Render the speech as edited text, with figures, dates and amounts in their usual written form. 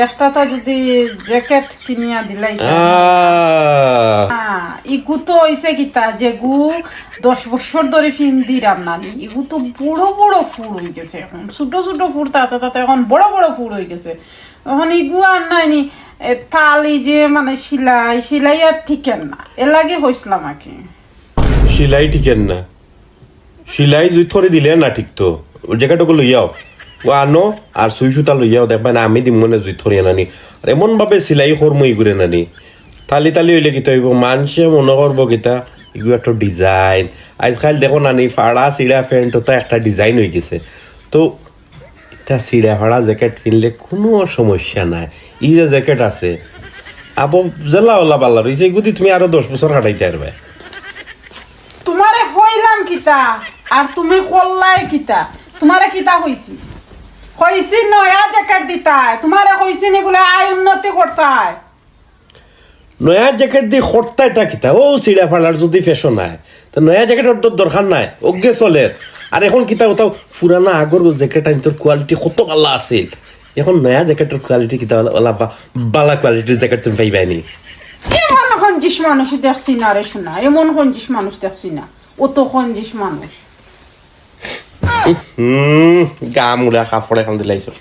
একটা তো যদি জ্যাকেট কিনিয়া দিলাই ইগু তো হইছে কিতা যে গু 10 বছর ধরে দিরাম নানি ইগু তো বড় বড় ফুল হয়ে গেছে এখন ছোট ছোট ফুল তাতে তাতে এখন বড় বড় ফুল হয়ে গেছে এখন ইগু আর নাইনি তালি যে মানে সিলাই আর ঠিকেন না এর লাগে হয়েছিল আমাকে সিলাই ঠিকেন না সিলাই জুই থরে দিলে না ঠিক তো জ্যাকেটকে লইয়াও ও আনো আর সুই সুতা লইয়াও দেখবা না আমি দিম মনে জুই থরিয়া নানি আর এমন ভাবে সিলাই কর্মই করে নানি তালি তালি হইলে কিতা হইব মানুষে মনে করবো কিতা এগুলো একটা ডিজাইন আজকাল দেখো নানি ফাড়া চিড়া প্যান্ট তো একটা ডিজাইন হয়ে গেছে তো এটা চিড়া ফাড়া জ্যাকেট কিনলে কোনো সমস্যা নাই এই যে জ্যাকেট আছে আবো জেলা ওলা পাল্লা রয়েছে এগুলি তুমি আরো 10 বছর কাটাইতে পারবে তোমারে হইলাম কিতা আর তুমি করলাই কিতা তোমারে কিতা হইছি হইছি নয়া জ্যাকেট দিতাই তোমারে হইছি নি বলে আয় উন্নতি করতাই নয়া জ্যাকেট দিয়ে খরতাটা কিতা ও চিড়া ফাড়ার যদি ফ্যাশন হয় তো নয়া জ্যাকেটের তো দরকার নাই ওকে চলে আর এখন কিতা কোথাও পুরানা আগর জ্যাকেট আইন তোর কোয়ালিটি কত ভালো আছে এখন নয়া জ্যাকেটের কোয়ালিটি কিতা ওলা বালা কোয়ালিটির জ্যাকেট তুমি পাইবানি এমন খঞ্জিস মানুষ দেখছি না রে শোনা এমন খঞ্জিস মানুষ দেখছি না অত খঞ্জিস মানুষ গা মুড়া কাপড় এখন দিলাইছো